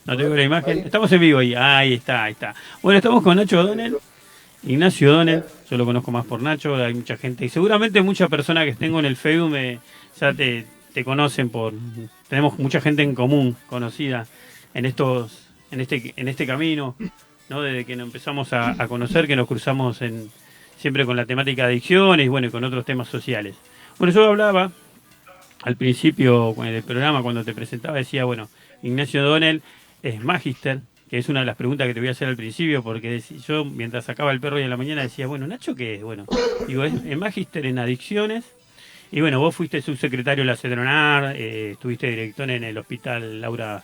No A te veo ver, la imagen. ahí, Estamos en vivo ahí. Ahí está, ahí está. Bueno, estamos con Nacho O'Donnell, perfecto. Ignacio A O'Donnell. ver, Yo lo conozco más por Nacho. Hay mucha gente. Y seguramente muchas personas que tengo en el Facebook ya te conocen por. Tenemos mucha gente en común, conocida en este camino, ¿no? Desde que nos empezamos a conocer, que nos cruzamos siempre con la temática de adicciones y bueno, y con otros temas sociales. Bueno, yo hablaba al principio del programa, cuando te presentaba, decía, bueno, Ignacio Donnell es magíster, que es una de las preguntas que te voy a hacer al principio, porque yo mientras sacaba el perro hoy en la mañana decía, bueno, Nacho, ¿qué es? Bueno, digo, es magíster en adicciones, y bueno, vos fuiste subsecretario de la CEDRONAR, estuviste director en el hospital Laura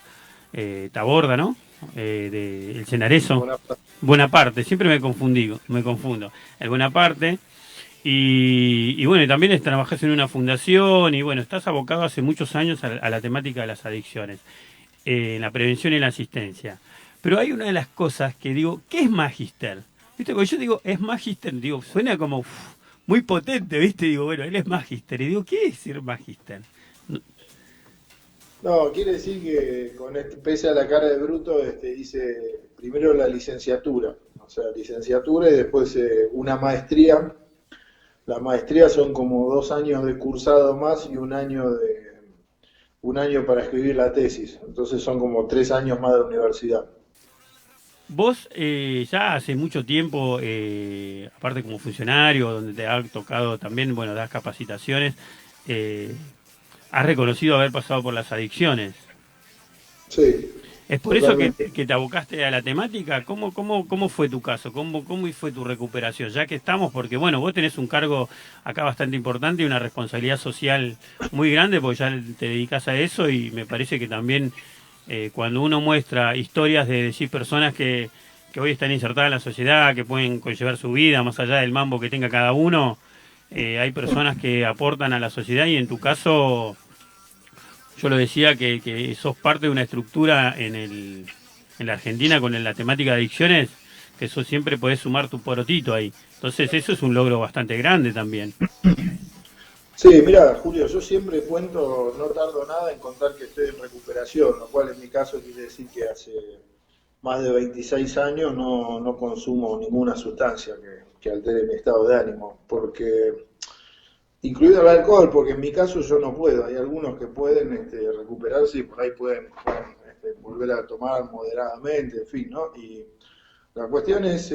Taborda, ¿no? De El Cenareso. buena, Buenaparte, siempre me confundo. El Buenaparte, y bueno, y también trabajas en una fundación y bueno, estás abocado hace muchos años a la temática de las adicciones, en la prevención y la asistencia. Pero hay una de las cosas que digo, ¿qué es Magister? ¿Viste? Cuando yo digo es Magister, digo, suena como muy potente, ¿viste? Digo, bueno, él es Magister. Y digo, ¿qué es ser Magister? No, no, quiere decir que con este, pese a la cara de bruto, dice primero la licenciatura, o sea, licenciatura y después una maestría. La maestría son como 2 años de cursado más y un año para escribir la tesis. Entonces son como 3 años más de universidad. vos ya hace mucho tiempo, aparte como funcionario, donde te ha tocado también, bueno, das capacitaciones, eh, has reconocido haber pasado por las adicciones. Sí, ¿Es por eso totalmente. que te abocaste a la temática? ¿Cómo fue tu caso? ¿Cómo fue tu recuperación? Ya que estamos, porque bueno, vos tenés un cargo acá bastante importante y una responsabilidad social muy grande, porque ya te dedicas a eso y me parece que también cuando uno muestra historias de decir personas que hoy están insertadas en la sociedad, que pueden conllevar su vida más allá del mambo que tenga cada uno, hay personas que aportan a la sociedad y en tu caso yo lo decía que sos parte de una estructura en la Argentina con la temática de adicciones, que eso siempre podés sumar tu porotito ahí. Entonces eso es un logro bastante grande también. Sí, mira, Julio, yo siempre cuento, no tardo nada en contar que estoy en recuperación, lo cual en mi caso quiere decir que hace más de 26 años no consumo ninguna sustancia que altere mi estado de ánimo, porque incluido el alcohol, porque en mi caso yo no puedo, hay algunos que pueden recuperarse y por ahí pueden volver a tomar moderadamente, en fin, ¿no? Y la cuestión es,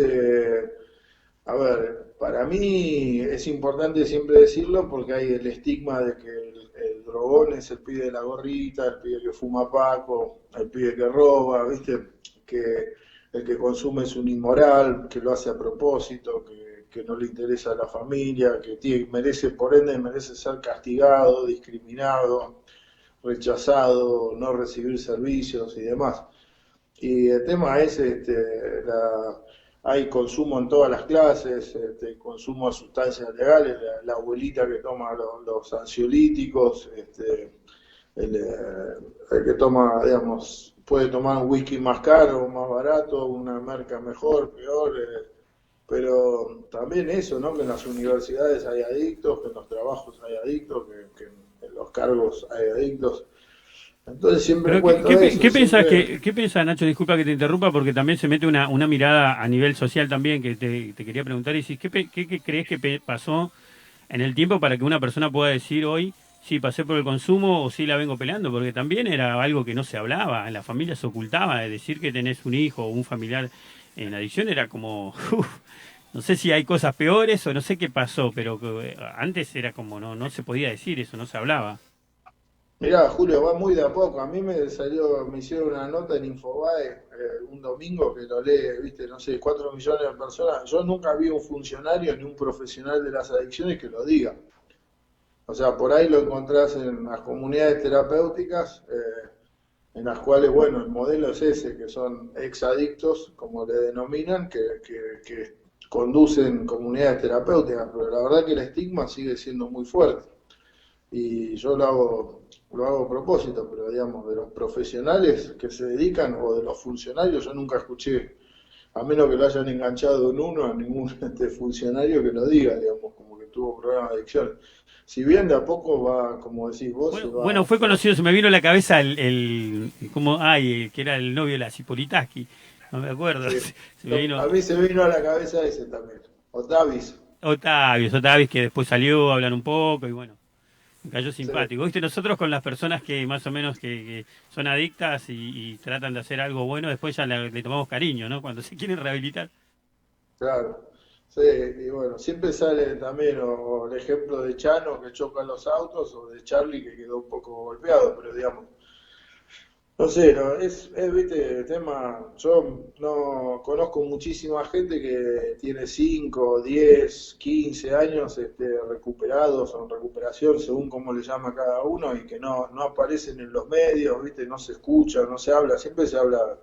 a ver, para mí es importante siempre decirlo porque hay el estigma de que el drogón es el pibe de la gorrita, el pibe que fuma paco, el pibe que roba, ¿viste? Que el que consume es un inmoral, que lo hace a propósito, que no le interesa a la familia, que merece, por ende, merece ser castigado, discriminado, rechazado, no recibir servicios y demás. Y el tema es, hay consumo en todas las clases, consumo de sustancias legales, la abuelita que toma los ansiolíticos, el que toma, digamos, puede tomar un whisky más caro, más barato, una marca mejor, peor, pero también eso, ¿no? Que en las universidades hay adictos, que en los trabajos hay adictos, que en los cargos hay adictos. Entonces siempre Pero cuento eso, siempre. qué pensás, Nacho? Disculpa que te interrumpa porque también se mete una mirada a nivel social también que te quería preguntar. Y si, qué crees que pasó en el tiempo para que una persona pueda decir hoy, sí, pasé por el consumo o sí la vengo peleando? Porque también era algo que no se hablaba, en la familia se ocultaba, de decir que tenés un hijo o un familiar en adicción era como, no sé si hay cosas peores o no sé qué pasó, pero antes era como no se podía decir eso, no se hablaba. Mirá, Julio, va muy de a poco. A mí me hicieron una nota en Infobae un domingo que lo lee, viste, no sé, 4 millones de personas. Yo nunca vi un funcionario ni un profesional de las adicciones que lo diga. O sea, por ahí lo encontrás en las comunidades terapéuticas, en las cuales, bueno, el modelo es ese, que son exadictos, como le denominan, que conducen comunidades terapéuticas, pero la verdad que el estigma sigue siendo muy fuerte. Y yo lo hago a propósito, pero digamos, de los profesionales que se dedican o de los funcionarios, yo nunca escuché a menos que lo hayan enganchado en uno, a ningún funcionario que lo diga, digamos, como que tuvo problemas de adicción. Si bien de a poco va, como decís vos, se Bueno, fue se va. conocido, se me vino a la cabeza como, ay, que era el novio de la Cipolitaski, no me acuerdo, Sí. se me vino A mí se me vino a la cabeza ese también. Otavis. Otavios, que después salió a hablar un poco y bueno, me cayó Sí, simpático. Viste, nosotros con las personas que más o menos que son adictas y tratan de hacer algo bueno, después ya le tomamos cariño, ¿no? Cuando se quieren rehabilitar. claro. Sí, y bueno, siempre sale también o el ejemplo de Chano que choca los autos o de Charlie que quedó un poco golpeado, pero digamos, no sé, no, viste, el tema, yo no conozco muchísima gente que tiene 5 10 15 años recuperados o en recuperación, según cómo le llama cada uno, y que no aparecen en los medios, viste, no se escucha, no se habla, siempre se habla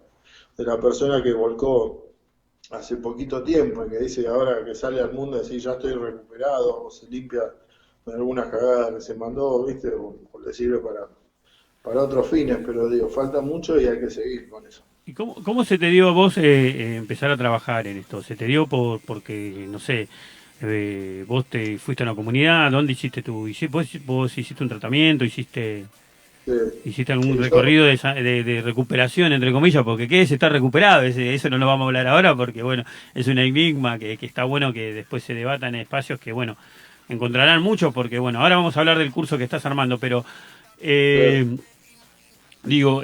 de la persona que volcó hace poquito tiempo y que dice ahora que sale al mundo decir ya estoy recuperado o se limpia de alguna cagada que se mandó, viste, o le sirve para otros fines, pero digo, falta mucho y hay que seguir con eso. ¿Y cómo se te dio a vos empezar a trabajar en esto? ¿Se te dio porque, no sé, vos te fuiste a una comunidad? ¿Dónde hiciste vos hiciste un tratamiento? Sí, ¿Hiciste algún sí, yo, recorrido de recuperación, entre comillas? Porque ¿qué es estar recuperado? Eso no lo vamos a hablar ahora porque, bueno, es un enigma que está bueno que después se debata en espacios que, bueno, encontrarán muchos porque, bueno, ahora vamos a hablar del curso que estás armando, pero claro, eh, digo,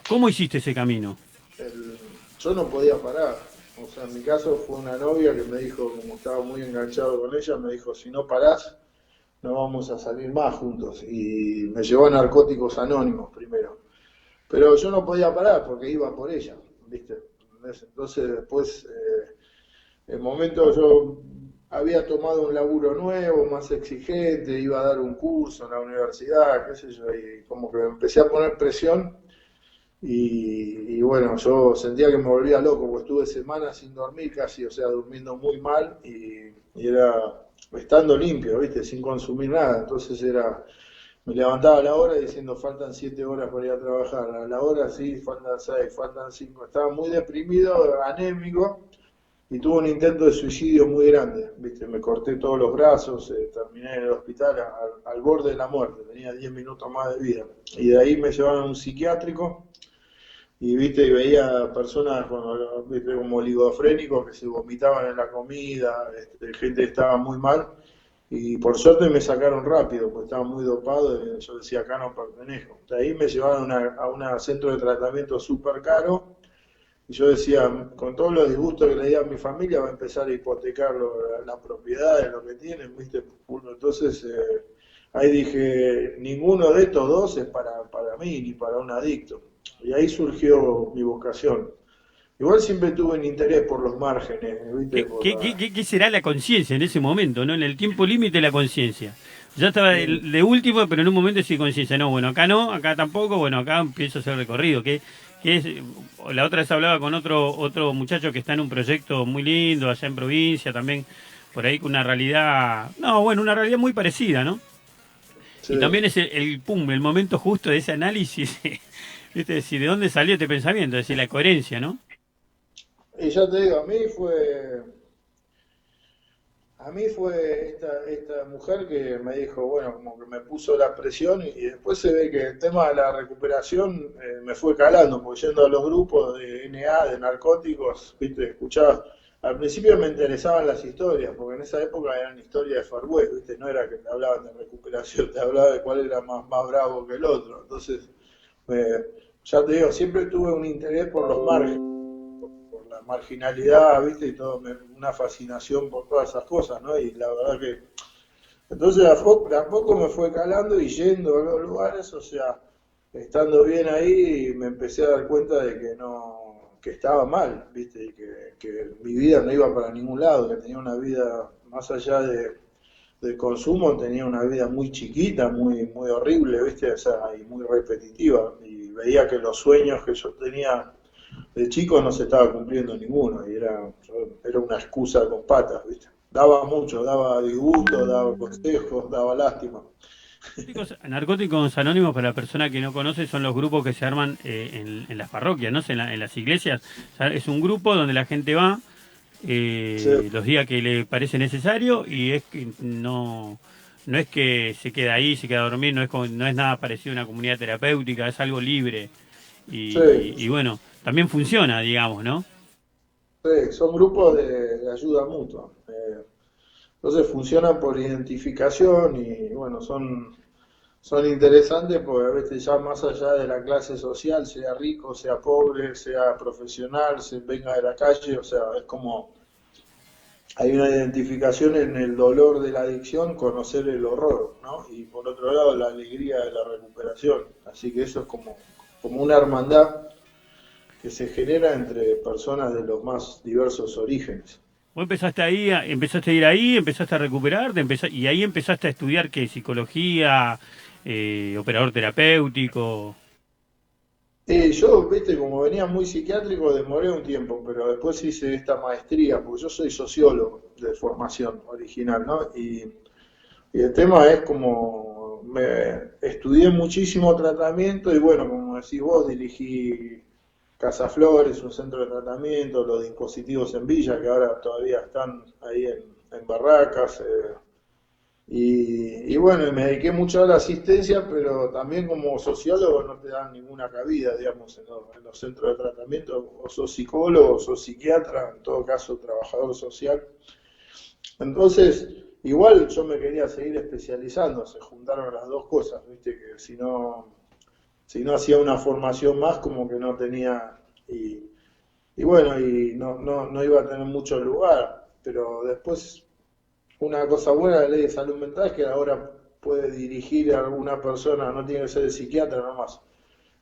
¿cómo hiciste ese camino? yo no podía parar. O sea, en mi caso fue una novia que me dijo, como estaba muy enganchado con ella, me dijo, si no parás, no vamos a salir más juntos. Y me llevó a Narcóticos Anónimos primero. Pero yo no podía parar porque iba por ella, ¿viste? Entonces después, en momento yo había tomado un laburo nuevo, más exigente, iba a dar un curso en la universidad, qué sé yo, y como que me empecé a poner presión y bueno, yo sentía que me volvía loco, porque estuve semanas sin dormir casi, o sea, durmiendo muy mal y era estando limpio, ¿viste? Sin consumir nada, entonces era me levantaba a la hora diciendo faltan 7 horas para ir a trabajar, a la hora sí, faltan 6, faltan 5. Estaba muy deprimido, anémico y tuve un intento de suicidio muy grande. ¿Viste? Me corté todos los brazos, terminé en el hospital al borde de la muerte, tenía 10 minutos más de vida. Y de ahí me llevaron a un psiquiátrico y viste y veía personas viste, como oligofrénicos que se vomitaban en la comida, gente que estaba muy mal y por suerte me sacaron rápido, porque estaba muy dopado y yo decía, acá no pertenezco. De ahí me llevaron a un centro de tratamiento súper caro y yo decía, con todos los disgustos que le di a mi familia, va a empezar a hipotecar la propiedad de lo que tienen, ¿viste? Entonces ahí dije, ninguno de estos dos es para mí ni para un adicto. Y ahí surgió mi vocación. Igual siempre tuve un interés por los márgenes, ¿viste? ¿Qué será la conciencia en ese momento, ¿no? En el tiempo límite la conciencia. Ya estaba de último, pero en un momento sí conciencia. No, acá no, acá tampoco, bueno, acá empiezo a hacer recorrido. Que es, la otra vez hablaba con otro muchacho que está en un proyecto muy lindo allá en provincia, también por ahí con una realidad, no, bueno, una realidad muy parecida, ¿no? Sí. Y también es el momento justo de ese análisis, ¿viste? Decir, ¿de dónde salió este pensamiento? Es decir, la coherencia, ¿no? Y ya te digo, a mí fue esta mujer que me dijo, bueno, como que me puso la presión y después se ve que el tema de la recuperación me fue calando, porque yendo a los grupos de NA, de narcóticos, viste, escuchaba, al principio me interesaban las historias, porque en esa época eran historias de Far West, viste, no era que te hablaban de recuperación, te hablaba de cuál era más bravo que el otro, entonces, eh, ya te digo, siempre tuve un interés por los márgenes por la marginalidad, ¿viste? Y todo, una fascinación por todas esas cosas, ¿no? Y la verdad que. Entonces, de a poco me fue calando y yendo a los lugares, o sea, estando bien ahí, me empecé a dar cuenta de que no. Que estaba mal, ¿viste? Y que mi vida no iba para ningún lado, que tenía una vida más allá del consumo, tenía una vida muy chiquita, muy horrible, ¿viste? O sea, y muy repetitiva. Y veía que los sueños que yo tenía de chico no se estaba cumpliendo ninguno y era una excusa con patas, ¿viste? Daba mucho, daba disgusto, daba consejos, daba lástima. Narcóticos Anónimos, para la persona que no conoce, son los grupos que se arman en las parroquias, ¿no? En las iglesias. O sea, es un grupo donde la gente va Sí, los días que le parece necesario y es que no es que se queda ahí, se queda a dormir, no es nada parecido a una comunidad terapéutica, es algo libre. Y sí, bueno, también funciona, digamos, ¿no? sí, son grupos de ayuda mutua. Entonces funcionan por identificación y bueno, son interesantes porque a veces ya más allá de la clase social, sea rico, sea pobre, sea profesional, se venga de la calle, o sea, es como hay una identificación en el dolor de la adicción, conocer el horror, ¿no? Y por otro lado la alegría de la recuperación. Así que eso es como una hermandad que se genera entre personas de los más diversos orígenes. Vos empezaste ahí, empezaste a ir ahí, empezaste a recuperarte, y ahí empezaste a estudiar qué, psicología, operador terapéutico. Y yo, viste, como venía muy psiquiátrico, demoré un tiempo, pero después hice esta maestría, porque yo soy sociólogo de formación original, ¿no? Y el tema es como, me estudié muchísimo tratamiento y bueno, como decís vos, dirigí Casa Flores, un centro de tratamiento, los dispositivos en Villa, que ahora todavía están ahí en Barracas, y bueno, y me dediqué mucho a la asistencia, pero también como sociólogo no te dan ninguna cabida, digamos, en los centros de tratamiento, o sos psicólogo, o sos psiquiatra, en todo caso trabajador social. Entonces, igual yo me quería seguir especializando, se juntaron las dos cosas, viste, que si no hacía una formación más, como que no tenía, y bueno, y no iba a tener mucho lugar, pero después una cosa buena de la ley de salud mental es que ahora puede dirigir a alguna persona, no tiene que ser el psiquiatra nomás,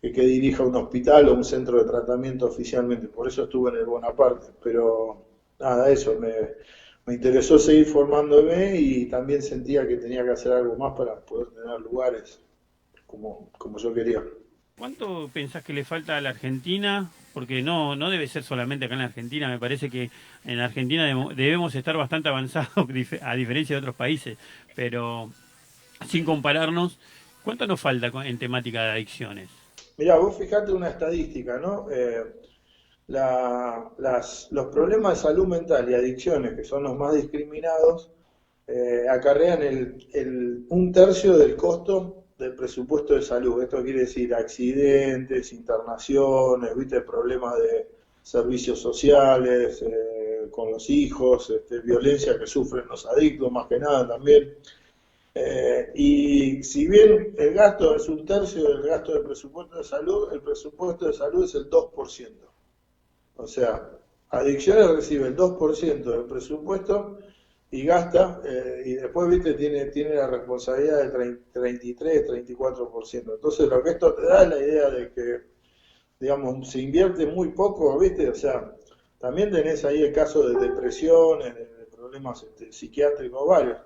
que dirija un hospital o un centro de tratamiento oficialmente. Por eso estuve en el Bonaparte. Pero nada, eso, me interesó seguir formándome y también sentía que tenía que hacer algo más para poder tener lugares como yo quería. ¿Cuánto pensás que le falta a la Argentina? Porque no debe ser solamente acá en la Argentina, me parece que en la Argentina debemos estar bastante avanzados, a diferencia de otros países, pero sin compararnos, ¿cuánto nos falta en temática de adicciones? Mirá, vos fijate una estadística, ¿no? Los problemas de salud mental y adicciones, que son los más discriminados, acarrean un tercio del costo del presupuesto de salud. Esto quiere decir accidentes, internaciones, ¿viste? Problemas de servicios sociales, con los hijos, violencia que sufren los adictos, más que nada también. Y si bien el gasto es un tercio del gasto del presupuesto de salud, el presupuesto de salud es el 2%. O sea, adicciones recibe el 2% del presupuesto y gasta, y después, viste, tiene la responsabilidad del 33, 34%. Entonces, lo que esto te da es la idea de que, digamos, se invierte muy poco, viste, o sea, también tenés ahí el caso de depresiones, de problemas psiquiátricos varios.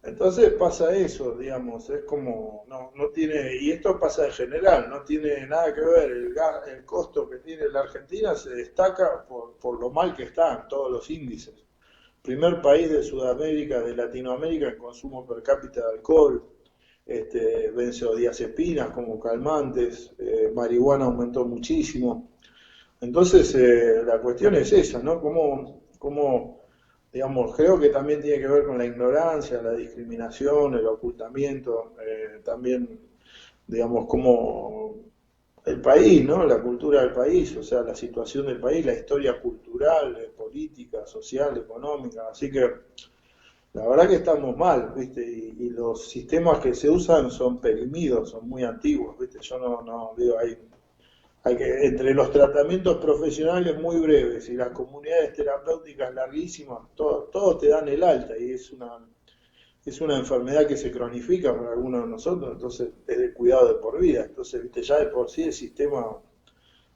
Entonces pasa eso, digamos, es como, no tiene, y esto pasa en general, no tiene nada que ver, el costo que tiene la Argentina se destaca por lo mal que están todos los índices. Primer país de Sudamérica, de Latinoamérica en consumo per cápita de alcohol, benzodiazepinas como calmantes, marihuana aumentó muchísimo. Entonces, la cuestión es esa, ¿no? Digamos, creo que también tiene que ver con la ignorancia, la discriminación, el ocultamiento, también, digamos, como el país, ¿no? La cultura del país, o sea, la situación del país, la historia cultural, política, social, económica. Así que la verdad que estamos mal, ¿viste? Y los sistemas que se usan son perimidos, son muy antiguos, ¿viste? Yo no digo, hay que, entre los tratamientos profesionales muy breves y las comunidades terapéuticas larguísimas, todos te dan el alta y es una enfermedad que se cronifica para algunos de nosotros, entonces es de cuidado de por vida. Entonces, viste, ya de por sí el sistema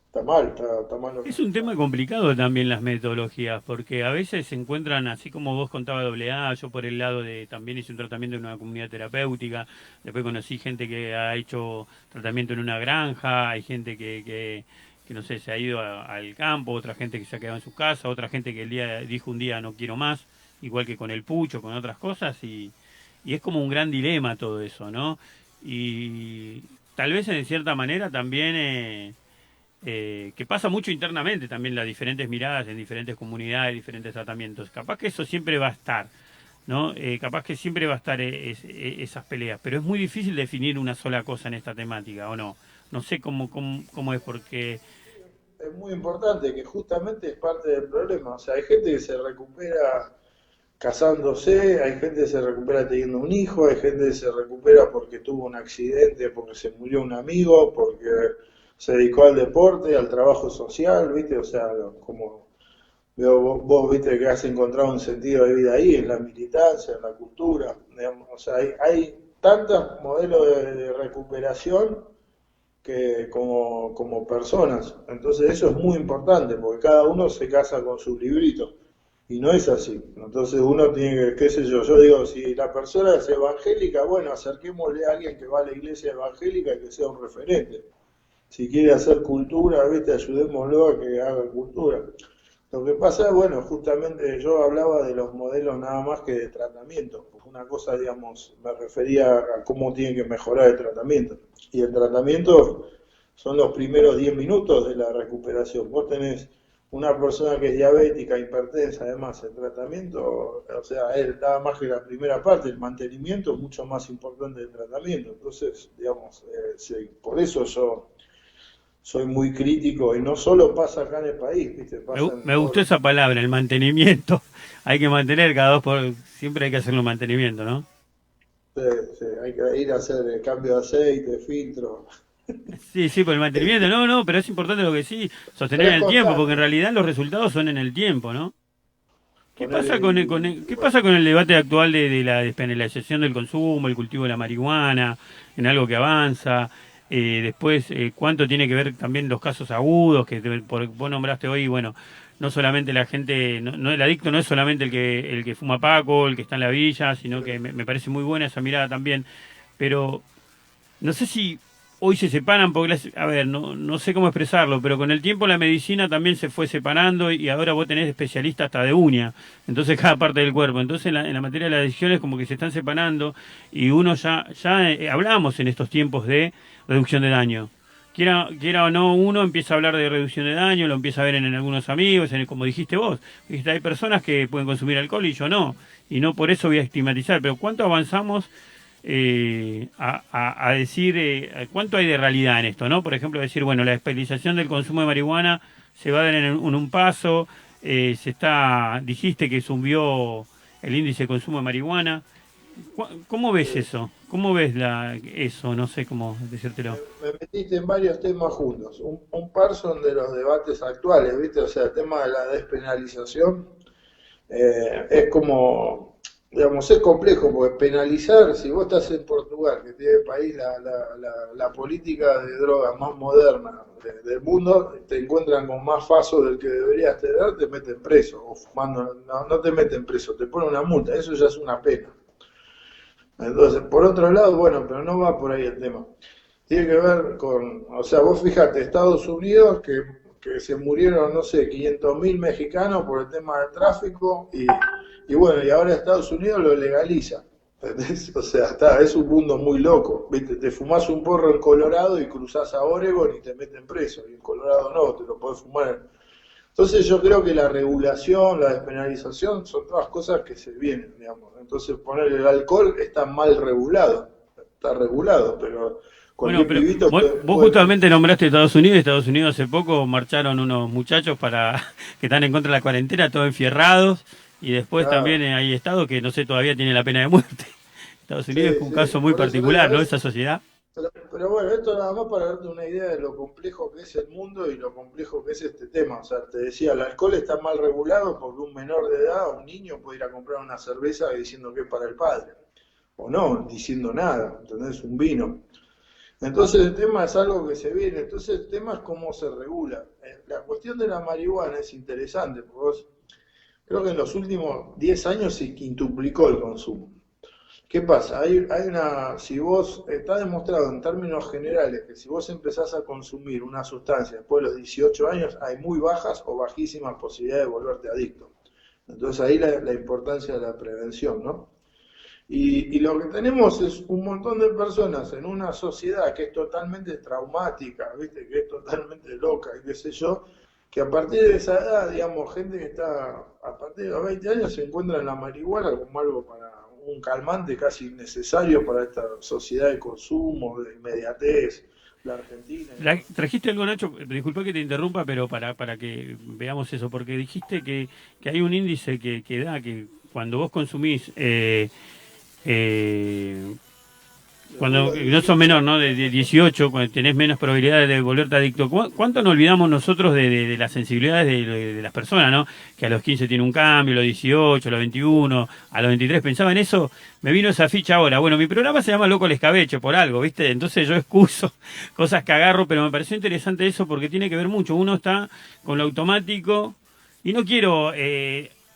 está mal, está mal Es un tema organizado. complicado también las metodologías, porque a veces se encuentran, así como vos contabas AA, yo por el lado de también hice un tratamiento en una comunidad terapéutica, después conocí gente que ha hecho tratamiento en una granja, hay gente que no sé, se ha ido al campo, otra gente que se ha quedado en su casa, otra gente que dijo un día no quiero más, igual que con el pucho, con otras cosas, y es como un gran dilema todo eso, ¿no? Y tal vez en cierta manera también que pasa mucho internamente también las diferentes miradas en diferentes comunidades, diferentes tratamientos. Capaz que eso siempre va a estar, ¿no? Capaz que siempre va a estar esas peleas, pero es muy difícil definir una sola cosa en esta temática, ¿o no? No sé cómo es, porque... Es muy importante, que justamente es parte del problema. O sea, hay gente que se recupera casándose, hay gente que se recupera teniendo un hijo, hay gente que se recupera porque tuvo un accidente, porque se murió un amigo, porque se dedicó al deporte, al trabajo social, ¿viste? O sea, como veo, vos, viste que has encontrado un sentido de vida ahí, en la militancia, en la cultura, digamos. O sea, hay tantos modelos de recuperación que como personas. Entonces eso es muy importante, porque cada uno se casa con su librito. Y no es así. Entonces uno tiene que, qué sé yo digo, si la persona es evangélica, bueno, acerquémosle a alguien que va a la iglesia evangélica y que sea un referente. Si quiere hacer cultura, viste, ayudémoslo a que haga cultura. Lo que pasa, bueno, justamente yo hablaba de los modelos nada más que de tratamiento, porque una cosa, digamos, me refería a cómo tiene que mejorar el tratamiento. Y el tratamiento son los primeros 10 minutos de la recuperación. Vos tenés una persona que es diabética, hipertensa, además, el tratamiento, o sea, es nada más que la primera parte, el mantenimiento es mucho más importante del tratamiento. Entonces, digamos, sí, por eso yo soy muy crítico, y no solo pasa acá en el país, ¿viste? Pasa en Me todos gustó los... esa palabra, el mantenimiento. Hay que mantener cada dos por... Siempre hay que hacerlo mantenimiento, ¿no? Sí, sí, hay que ir a hacer el cambio de aceite, filtro. Sí, sí, por el mantenimiento, no, no, pero es importante lo que sí, sostener en Pero es el tiempo, porque en constante, realidad los resultados son en el tiempo, ¿no? ¿Qué pasa ponerle qué pasa con el debate actual de la despenalización del consumo, el cultivo de la marihuana, en algo que avanza? Después, ¿cuánto tiene que ver también los casos agudos vos nombraste hoy? Bueno, no solamente la gente, el adicto no es solamente el que fuma Paco, el que está en la villa, sino que me parece muy buena esa mirada también. Pero no sé si hoy se separan, porque, a ver, no sé cómo expresarlo, pero con el tiempo la medicina también se fue separando y ahora vos tenés especialistas hasta de uña, entonces cada parte del cuerpo. Entonces en la materia de las adicciones como que se están separando y uno ya hablamos en estos tiempos de reducción de daño. Quiera o no, uno empieza a hablar de reducción de daño, lo empieza a ver en algunos amigos, como dijiste vos. Dijiste, hay personas que pueden consumir alcohol y yo no, y no por eso voy a estigmatizar, pero ¿cuánto avanzamos a decir cuánto hay de realidad en esto, ¿no? Por ejemplo, decir, bueno, la especialización del consumo de marihuana se va a dar en un paso, dijiste que subió el índice de consumo de marihuana. ¿Cómo ves sí. eso? ¿Cómo ves eso? No sé cómo decírtelo. Me metiste en varios temas juntos. Un par son de los debates actuales, ¿viste? O sea, el tema de la despenalización es como, digamos, es complejo, porque penalizar, si vos estás en Portugal, que tiene el país la política de drogas más moderna del mundo, te encuentran con más faso del que deberías tener, te meten preso, o fumando, no te meten preso, te ponen una multa, eso ya es una pena. Entonces, por otro lado, bueno, pero no va por ahí el tema. Tiene que ver con, o sea, vos fíjate, Estados Unidos, que se murieron, no sé, 500.000 mexicanos por el tema del tráfico, y bueno, y ahora Estados Unidos lo legaliza. ¿Entendés? O sea, es un mundo muy loco. ¿Viste? Te fumás un porro en Colorado y cruzás a Oregon y te meten preso, y en Colorado no, te lo podés fumar. Entonces yo creo que la regulación, la despenalización son todas cosas que se vienen, digamos. Entonces poner el alcohol está mal regulado, está regulado, pero Bueno, cualquier pero pibito vos justamente nombraste Estados Unidos. Estados Unidos hace poco marcharon unos muchachos que están en contra de la cuarentena, todos enfierrados, y después también claro, hay estados que no sé todavía tienen la pena de muerte. Estados Unidos es sí, un sí, caso muy por eso digo particular, ¿no? eso. Esa sociedad. Pero bueno, esto nada más para darte una idea de lo complejo que es el mundo y lo complejo que es este tema. O sea, te decía, el alcohol está mal regulado porque un menor de edad, un niño, puede ir a comprar una cerveza diciendo que es para el padre. O no, diciendo nada, ¿entendés? Un vino. Entonces el tema es algo que se viene. Entonces el tema es cómo se regula. La cuestión de la marihuana es interesante, porque creo que en los últimos 10 años se quintuplicó el consumo. ¿Qué pasa? Si vos, está demostrado en términos generales que si vos empezás a consumir una sustancia después de los 18 años, hay muy bajas o bajísimas posibilidades de volverte adicto. Entonces ahí la importancia de la prevención, ¿no? Y lo que tenemos es un montón de personas en una sociedad que es totalmente traumática, ¿viste? Que es totalmente loca y qué sé yo, que a partir de esa edad, digamos, gente que está a partir de los 20 años se encuentra en la marihuana como algo para un calmante casi innecesario para esta sociedad de consumo, de inmediatez, la Argentina y demás. Trajiste algo, Nacho, disculpa que te interrumpa, pero para que veamos eso, porque dijiste que hay un índice que da que cuando vos consumís eh, De cuando arriba de no sos 18. menor, ¿no? De 18, cuando tenés menos probabilidades de volverte adicto. ¿Cuánto nos olvidamos nosotros de las sensibilidades de las personas, ¿no? Que a los 15 tiene un cambio, a los 18, a los 21, a los 23 pensaba en eso. Me vino esa ficha ahora. Bueno, mi programa se llama Loco el Escabeche, por algo, ¿viste? Entonces yo excuso cosas que agarro, pero me pareció interesante eso porque tiene que ver mucho. Uno está con lo automático y no quiero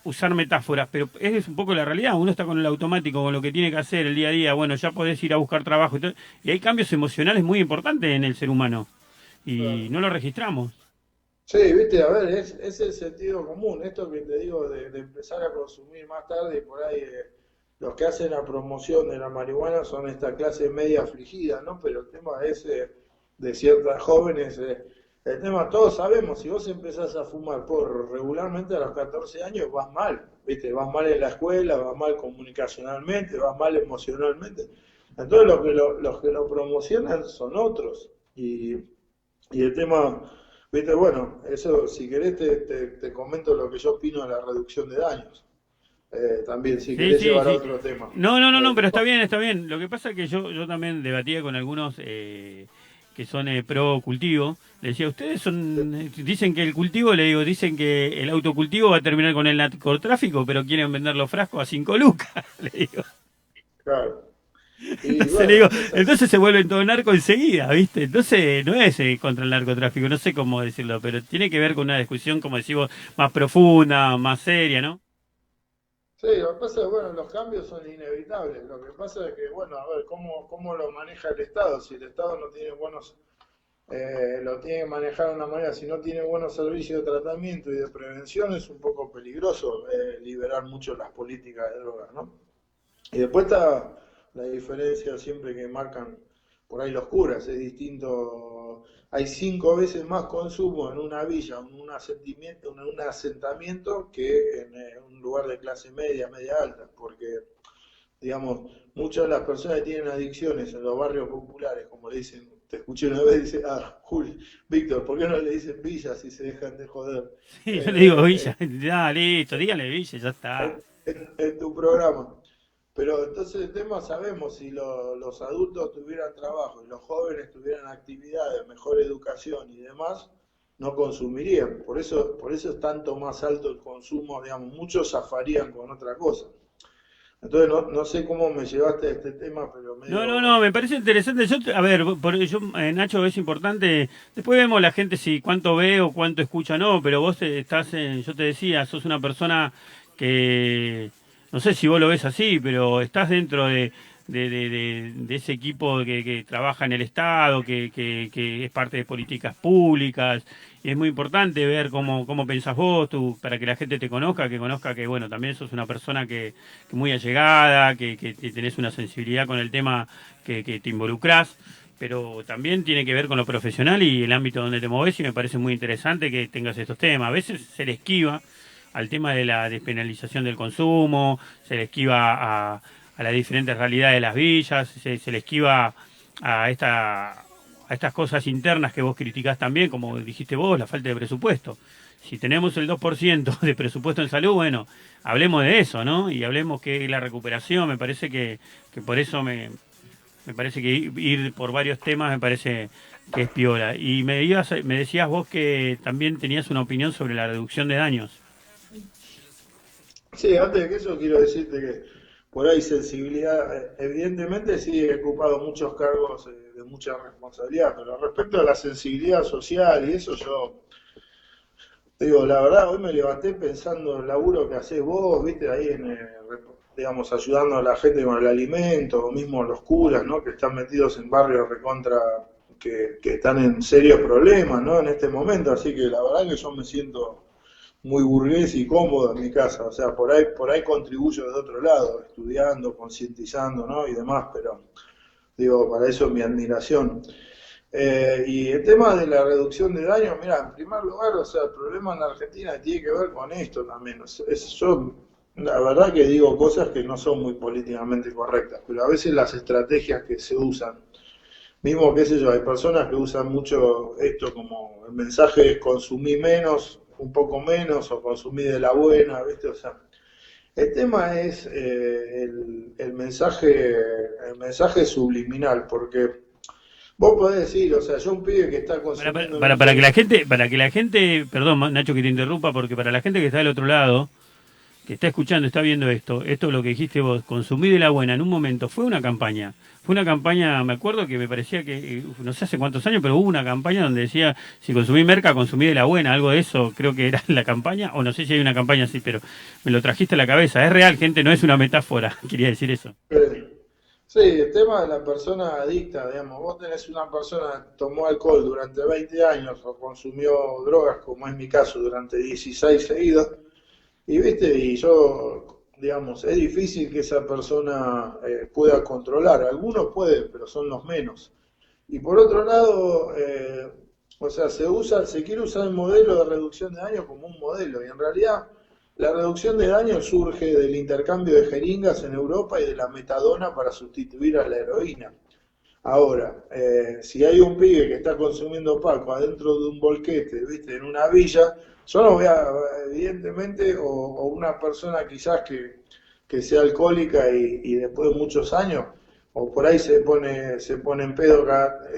usar metáforas, pero es un poco la realidad. Uno está con el automático, con lo que tiene que hacer el día a día. Bueno, ya podés ir a buscar trabajo y hay cambios emocionales muy importantes en el ser humano y Claro. no lo registramos. Sí, viste, a ver, es el sentido común. Esto que te digo de empezar a consumir más tarde y por ahí los que hacen la promoción de la marihuana son esta clase media afligida, ¿no? Pero el tema es de ciertas jóvenes, el tema todos sabemos, si vos empezás a fumar por regularmente a los 14 años vas mal, viste, vas mal en la escuela, vas mal comunicacionalmente, vas mal emocionalmente. Entonces los que lo promocionan son otros. Y el tema, viste, bueno, eso si querés te comento lo que yo opino de la reducción de daños. También, si Sí, querés sí, llevar a sí. otro tema. No, no, no, no, pero El- está bien, está bien. Lo que pasa es que yo también debatía con algunos que son pro cultivo. Le decía, ustedes son, dicen que el cultivo, le digo, dicen que el autocultivo va a terminar con el narcotráfico, pero quieren vender los frascos a 5 lucas, le digo. claro. Y Entonces le bueno, digo, es así. entonces se vuelven todo narco enseguida, ¿viste? Entonces no es contra el narcotráfico, no sé cómo decirlo, pero tiene que ver con una discusión, como decimos, más profunda, más seria, ¿no? Sí, lo que pasa es que, bueno, los cambios son inevitables. Lo que pasa es que, bueno, a ver, cómo lo maneja el Estado? Si el Estado no tiene buenos, lo tiene que manejar de una manera, si no tiene buenos servicios de tratamiento y de prevención, es un poco peligroso liberar mucho las políticas de drogas, ¿no? Y después está la diferencia siempre que marcan por ahí los curas, es distinto. Hay 5 veces más consumo en una villa, en un asentamiento que en un lugar de clase media, media alta, porque, digamos, muchas de las personas que tienen adicciones en los barrios populares, como le dicen, te escuché una vez, dice, Juli, Víctor, ¿por qué no le dicen villas si se dejan de joder Sí, yo le digo eh, Villa, ya, listo, dígale Villa, ya está. en tu programa? Pero entonces el tema sabemos si los adultos tuvieran trabajo y los jóvenes tuvieran actividades, mejor educación y demás, no consumirían. Por eso es tanto más alto el consumo, digamos, muchos zafarían con otra cosa. Entonces no sé cómo me llevaste a este tema, pero No, no, no, medio... me parece interesante. Yo, a ver, Nacho, es importante. Después vemos la gente si cuánto ve o cuánto escucha, no, pero vos estás yo te decía, sos una persona que, no sé si vos lo ves así, pero estás dentro de ese equipo que trabaja en el Estado, que es parte de políticas públicas. Y es muy importante ver cómo pensás vos, para que la gente te conozca, que conozca que, bueno, también sos una persona que muy allegada, que tenés una sensibilidad con el tema que te involucrás, pero también tiene que ver con lo profesional y el ámbito donde te moves y me parece muy interesante que tengas estos temas. A veces se le esquiva al tema de la despenalización del consumo, se le esquiva a las diferentes realidades de las villas, se le esquiva a estas cosas internas que vos criticás también, como dijiste vos, la falta de presupuesto. Si tenemos el 2% de presupuesto en salud, bueno, hablemos de eso, ¿no? Y hablemos que la recuperación, me parece que por eso me parece que ir por varios temas me parece que es piola. Y me decías vos que también tenías una opinión sobre la reducción de daños. Sí, antes de que eso quiero decirte que por ahí sensibilidad, evidentemente sí he ocupado muchos cargos de mucha responsabilidad, pero respecto a la sensibilidad social y eso yo te digo, la verdad, hoy me levanté pensando en el laburo que hacés vos, viste, ahí digamos, ayudando a la gente con el alimento, o mismo los curas, ¿no? Que están metidos en barrios recontra, que están en serios problemas, ¿no? En este momento, así que la verdad que yo me siento muy burgués y cómodo en mi casa, o sea, por ahí contribuyo de otro lado, estudiando, concientizando, ¿no? Y demás, pero digo, para eso mi admiración. Y el tema de la reducción de daños, mira, en primer lugar, o sea, el problema en la Argentina tiene que ver con esto también. Yo, la verdad que digo cosas que no son muy políticamente correctas, pero a veces las estrategias que se usan, mismo, qué sé yo, hay personas que usan mucho esto como el mensaje es consumí menos, un poco menos, o consumí de la buena, ¿viste? O sea, el tema es el mensaje subliminal, porque vos podés decir, o sea, yo un pibe que está Para, consumiendo, no para, para sé, que la gente, para que la gente, perdón Nacho que te interrumpa, porque para la gente que está del otro lado, que está escuchando, está viendo esto es lo que dijiste vos, consumí de la buena en un momento, fue una campaña, me acuerdo que me parecía que, no sé hace cuántos años, pero hubo una campaña donde decía, si consumí merca, consumí de la buena, algo de eso, creo que era la campaña, o no sé si hay una campaña así, pero me lo trajiste a la cabeza, es real, gente, no es una metáfora, quería decir eso. sí, el tema de la persona adicta, digamos, vos tenés una persona que tomó alcohol durante 20 años o consumió drogas, como es mi caso, durante 16 seguidos, y viste, y yo, digamos, es difícil que esa persona pueda controlar. Algunos pueden, pero son los menos. Y por otro lado, o sea, se quiere usar el modelo de reducción de daño como un modelo, y en realidad la reducción de daño surge del intercambio de jeringas en Europa y de la metadona para sustituir a la heroína. Ahora, si hay un pibe que está consumiendo Paco adentro de un bolquete, viste, en una villa, yo no voy a, evidentemente, o una persona quizás que sea alcohólica y después de muchos años, o por ahí se pone en pedo,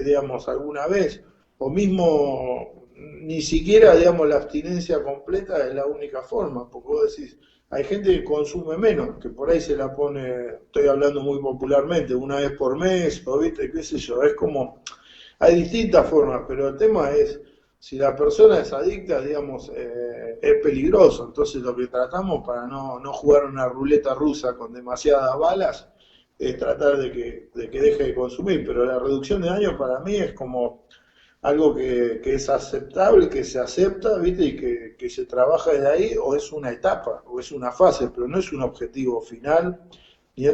digamos, alguna vez, o mismo ni siquiera, digamos, la abstinencia completa es la única forma, porque vos decís, hay gente que consume menos, que por ahí se la pone, estoy hablando muy popularmente, una vez por mes, o viste, qué sé yo, es como, hay distintas formas, pero el tema es, si la persona es adicta, digamos, es peligroso, entonces lo que tratamos para no jugar una ruleta rusa con demasiadas balas, es tratar de que deje de consumir, pero la reducción de daño para mí es como algo que es aceptable, que se acepta, ¿viste? Y que se trabaja desde ahí, o es una etapa, o es una fase, pero no es un objetivo final,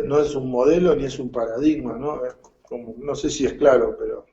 no es un modelo, ni es un paradigma, ¿no? Es como, no sé si es claro, pero...